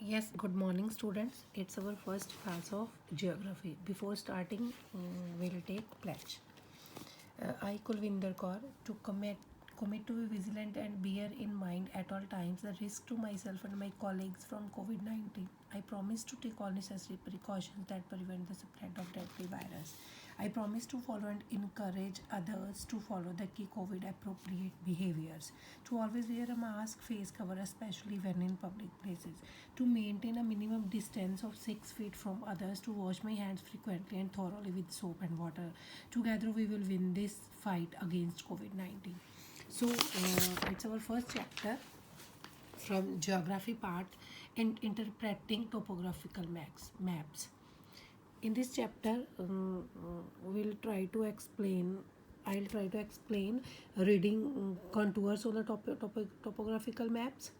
Yes, good morning, students. It's our first class of geography. Before starting, we'll take pledge. I, Kulvinder Kaur, to commit to be vigilant and bear in mind at all times the risk to myself and my colleagues from COVID-19. I promise to take all necessary precautions that prevent the spread of deadly virus. I promise to follow and encourage others to follow the key COVID appropriate behaviors, to always wear a mask, face cover, especially when in public places, to maintain a minimum distance of 6 feet from others, to wash my hands frequently and thoroughly with soap and water. Together, we will win this fight against COVID 19. So, it's our first chapter from geography part and interpreting topographical maps. In this chapter, we'll try to explain. I'll try to explain reading contours on the topographical maps,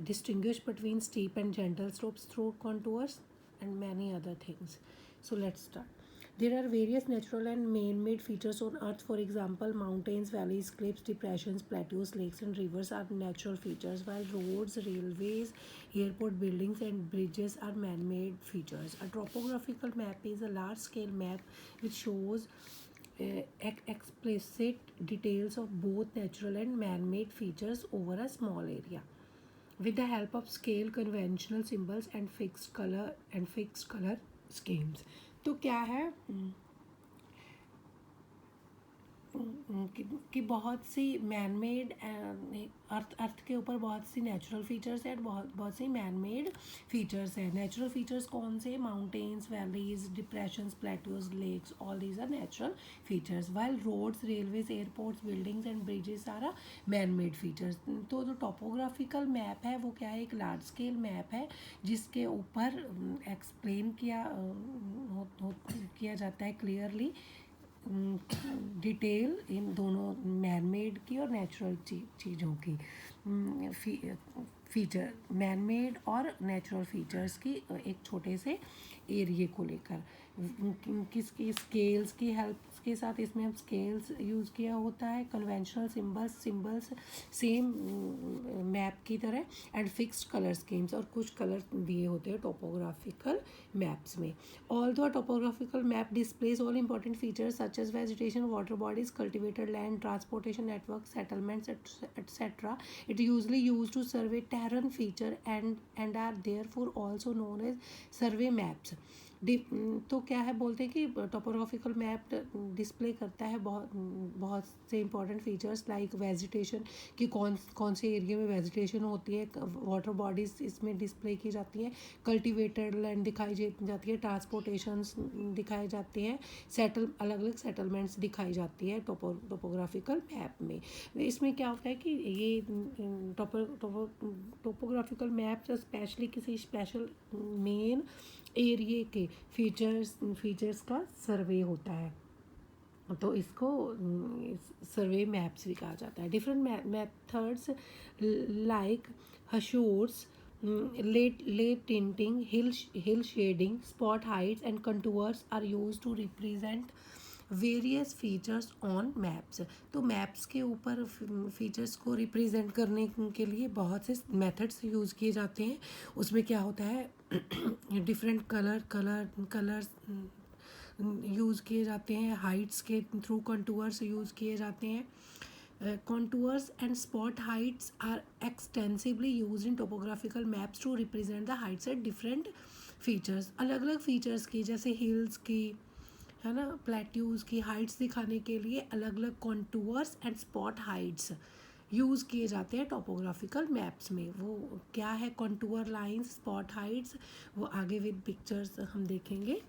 distinguish between steep and gentle slopes through contours, and many other things. So let's start. There are various natural and man-made features on Earth. For example, mountains, valleys, cliffs, depressions, plateaus, lakes, and rivers are natural features, while roads, railways, airport buildings, and bridges are man-made features. A topographical map is a large-scale map which shows explicit details of both natural and man-made features over a small area with the help of scale, conventional symbols and fixed color schemes. तो क्या है कि बहुत सी man made earth के ऊपर बहुत सी natural features हैं, बहुत सी मैन मेड फीचर्स हैं. नेचुरल फीचर्स कौन से? Mountains, valleys, depressions, plateaus, lakes, all these are natural features, while roads, railways, airports, buildings and bridges are man made features. तो जो टोपोग्राफिकल मैप है वो क्या है? एक लार्ज स्केल मैप है जिसके ऊपर एक्सप्लेन किया जाता है क्लियरली डिटेल इन दोनों मैन मेड की और नेचुरल चीज़ों की, फीचर मैन मेड और नेचुरल फीचर्स की एक छोटे से एरिए को लेकर. किसकी स्केल्स की हेल्प के साथ इसमें हम स्केल्स यूज़ किया होता है, कन्वेंशनल सिंबल्स सेम मैप की तरह, एंड फिक्स्ड कलर स्कीम्स, और कुछ कलर दिए होते हैं टोपोग्राफिकल मैप्स में. Although topographical map displays all important features such as vegetation, water bodies, cultivated land, transportation network, settlements, etc. It usually used to survey terrain feature and are therefore also known as survey maps. तो क्या है, बोलते हैं कि topographical map display करता है बहुत से इंपॉर्टेंट फीचर्स लाइक वेजिटेशन, कि कौन से एरिया में वेजिटेशन होती है, वाटर बॉडीज इसमें डिस्प्ले की जाती हैं, कल्टिवेटेड लैंड दिखाई जाती है, ट्रांसपोर्टेशंस दिखाई जाती हैं, अलग अलग सेटलमेंट्स दिखाई जाती है टोपोग्राफिकल मैप में. इसमें क्या होता है कि ये टोपोग्राफिकल मैप स्पेशली किसी स्पेशल मेन एरिए के फीचर्स का सर्वे होता है, तो इसको सर्वे मैप्स भी कहा जाता है. Different methods like hachures, late tinting, hill shading, spot heights and contours are used to represent various features on maps. तो मैप्स के ऊपर फीचर्स को रिप्रेजेंट करने के लिए बहुत से मेथड्स यूज़ किए जाते हैं. उसमें क्या होता है, डिफरेंट कलर्स यूज़ किए जाते हैं, हाइट्स के थ्रू कंटूअर्स यूज़ किए जाते हैं. Contours and spot heights are extensively used in topographical maps to represent the heights at different features. अलग अलग फीचर्स की, जैसे हिल्स की, है ना, प्लेट्यूज़ की हाइट्स दिखाने के लिए अलग अलग कॉन्टूअर्स एंड स्पॉट हाइट्स यूज़ किए जाते हैं टोपोग्राफिकल मैप्स में. वो क्या है, कॉन्टूअर लाइंस, स्पॉट हाइट्स, वो आगे विद पिक्चर्स हम देखेंगे.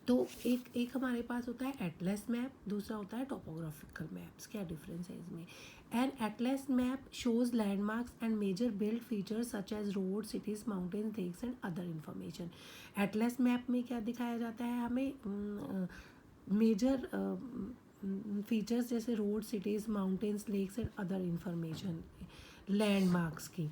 तो एक हमारे पास होता है एटलस मैप, दूसरा होता है टोपोग्राफिकल मैप्स. क्या डिफरेंस है इसमें? An atlas map shows landmarks and major build features such as road, cities, mountains, lakes and other information. Atlas map में क्या दिखाया जाता है हमें? मेजर फीचर्स जैसे road, cities, mountains, lakes and other information, landmarks की.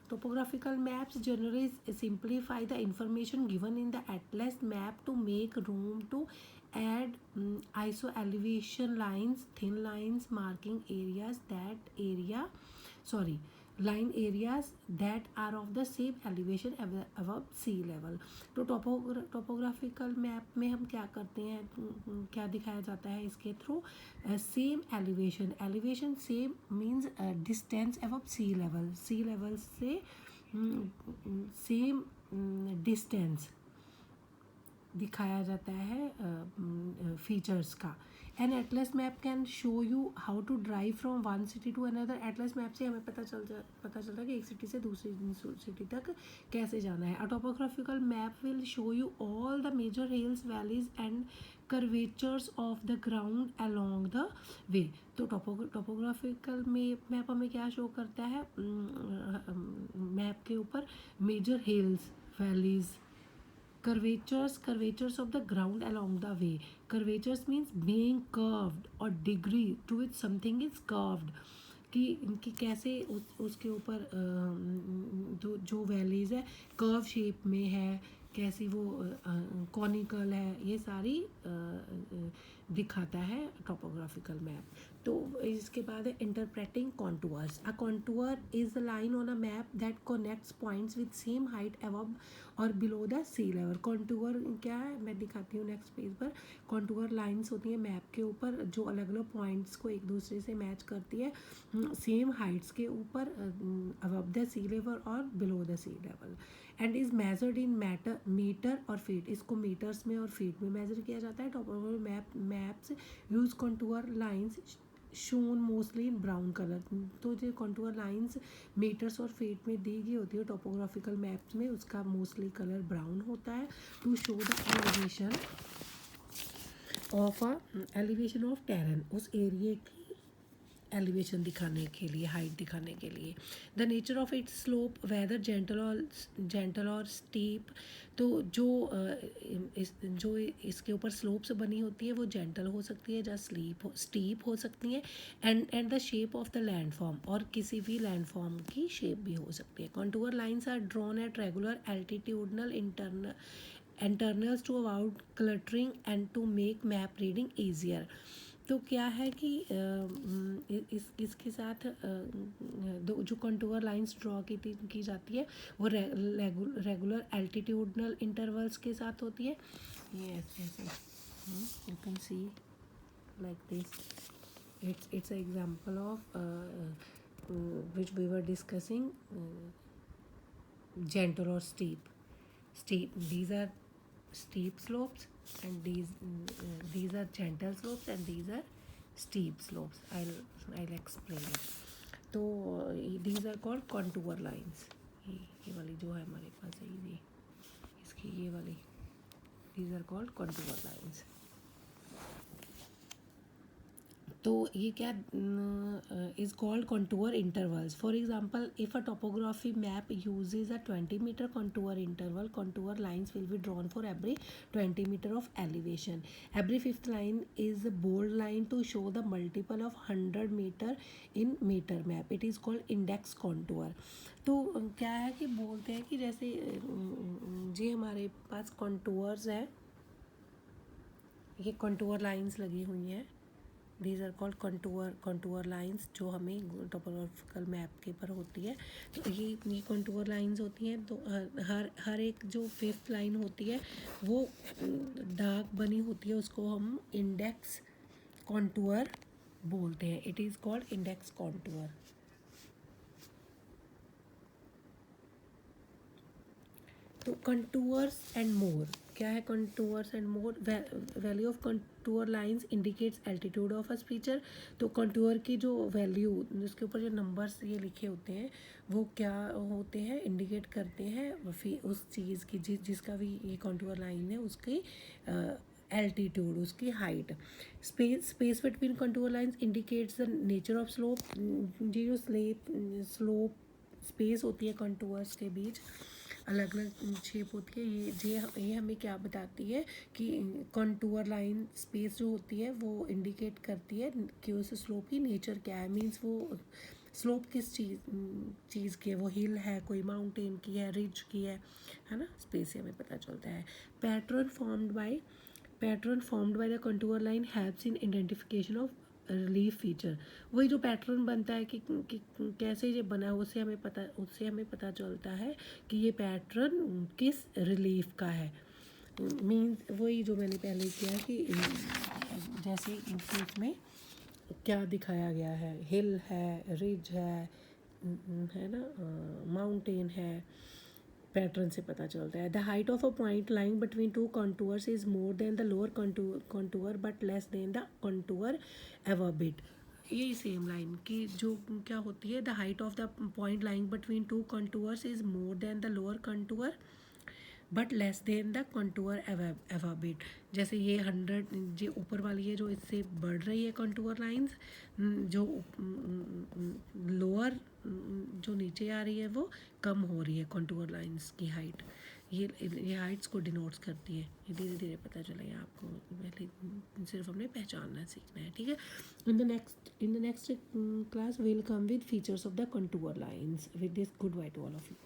Topographical maps generally simplify the information given in the atlas map to make room to add iso elevation lines, thin lines marking areas that area sorry line areas that are of the same elevation above sea level. तो topographical map में हम क्या करते हैं, क्या दिखाया जाता है इसके through, same elevation, elevation same means distance above sea level, sea level से सेम डिस्टेंस दिखाया जाता है फीचर्स का. An atlas map can show you how to drive from one city to another. Atlas map से हमें पता चलता है कि एक सिटी से दूसरी सिटी तक कैसे जाना है. A topographical map will show you all the major hills, valleys and curvatures of the ground along the way. तो टोपोग्राफिकल मैप हमें क्या शो करता है, मैप के ऊपर major hills, valleys, curvatures of the ground along the way. Curvatures means being curved or degree to which something is curved. कि कैसे उसके ऊपर जो वैलीज है कर्व शेप में है, कैसी वो कॉनिकल है, ये सारी दिखाता है टोपोग्राफिकल मैप. तो इसके बाद है interpreting contours. A contour is a line on a map that connects points with same height above और below the sea level. Contour क्या है, मैं दिखाती हूँ नेक्स्ट पेज पर. कॉन्टूअर लाइंस होती हैं मैप के ऊपर जो अलग अलग पॉइंट्स को एक दूसरे से मैच करती है सेम हाइट्स के ऊपर अबव द सी लेवल और below the sea level. And is measured in metre और फीट. इसको मीटर्स में और फीट में मेजर किया जाता है. Topographical maps use contour lines shown mostly in brown colour. तो जो कॉन्टूअर लाइंस मीटर्स और फीट में दी गई होती है टोपोग्राफिकल मैप्स में, उसका मोस्टली कलर ब्राउन होता है. To show the elevation of terrain, उस एरिए की एलिवेशन दिखाने के लिए, हाइट दिखाने के लिए. The nature of its slope, whether gentle और स्टीप. तो जो इसके ऊपर स्लोप्स बनी होती है वो जेंटल हो सकती है या स्टीप हो सकती है. And the shape of the landform, और किसी भी लैंडफॉर्म की शेप भी हो सकती है. Contour lines are drawn at regular altitudinal intervals to avoid cluttering and to make map reading easier. तो क्या है कि इसके साथ जो कंटूर लाइंस ड्रॉ की जाती है वो रेगुलर एल्टीट्यूडनल इंटरवल्स के साथ होती है. ये ऐसे you can see like this. It's a example of which we were discussing gentle or steep. These are steep slopes and these are gentle slopes and these are steep slopes. I'll explain it. तो these are called contour lines. ये वाली जो है हमारे पास है ये इसकी ये वाली, these are called contour lines. तो ये क्या is called contour intervals. For example if a topography map uses a 20 metre contour interval, contour lines will be drawn for every 20 metre of elevation. Every fifth line is bold line to show the multiple of 100 metre in metre map. It is called index contour. तो क्या है कि बोलते हैं कि जैसे जी हमारे पास contours है, ये कंटूर लाइंस लगी हुई हैं. These are called contour lines जो हमें टोपोग्राफिकल मैप के पर होती है. तो ये कंटूर लाइंस होती हैं. तो हर एक जो फिफ्थ लाइन होती है वो डार्क बनी होती है, उसको हम इंडेक्स कंटूर बोलते हैं. It is called index contour. तो कंटूर्स एंड मोर क्या है. Contours and more, value of contour lines indicates altitude of a feature. तो कंटूर की जो वैल्यू, जिसके ऊपर जो नंबर्स ये लिखे होते हैं वो क्या होते हैं, इंडिकेट करते हैं उस चीज़ की जिसका भी ये कंटूर लाइन है उसकी एल्टीट्यूड, उसकी height. Space between contour lines indicates the nature of slope. जो स्लोप स्पेस होती है कंटूर्स के बीच, अलग अलग शेप होती है, ये हमें क्या बताती है कि कंटूर लाइन स्पेस जो होती है वो इंडिकेट करती है कि उस स्लोप की नेचर क्या है. मींस वो स्लोप किस चीज़ की है, वो हिल है, कोई माउंटेन की है, रिज की है ना. स्पेस से हमें पता चलता है. Pattern formed by the contour line helps in identification of relief feature, वही जो पैटर्न बनता है कि कैसे ये बना है, उससे हमें पता चलता है कि ये पैटर्न किस रिलीफ का है। मीन्स वही जो मैंने पहले किया कि जैसे इसमें क्या दिखाया गया है, हिल है, रिज है ना, माउंटेन है, पैटर्न से पता चलता है। The height of a point lying between two contours is more than the lower contour but less than the contour above it. यही सेम लाइन की जो क्या होती है, the height of the point lying between two contours is more than the lower contour but less than the contour above it. जैसे ये 100 जो ऊपर वाली है जो इससे बढ़ रही है कंटूअर लाइंस, जो लोअर जो नीचे आ रही है वो कम हो रही है कंटूअर लाइंस की हाइट। ये हाइट्स को डिनोट्स करती है। ये धीरे धीरे पता चलेगा आपको, पहले सिर्फ हमने पहचानना सीखना है, ठीक है। In the next class will come with features of the contour lines. With this goodbye to all of you.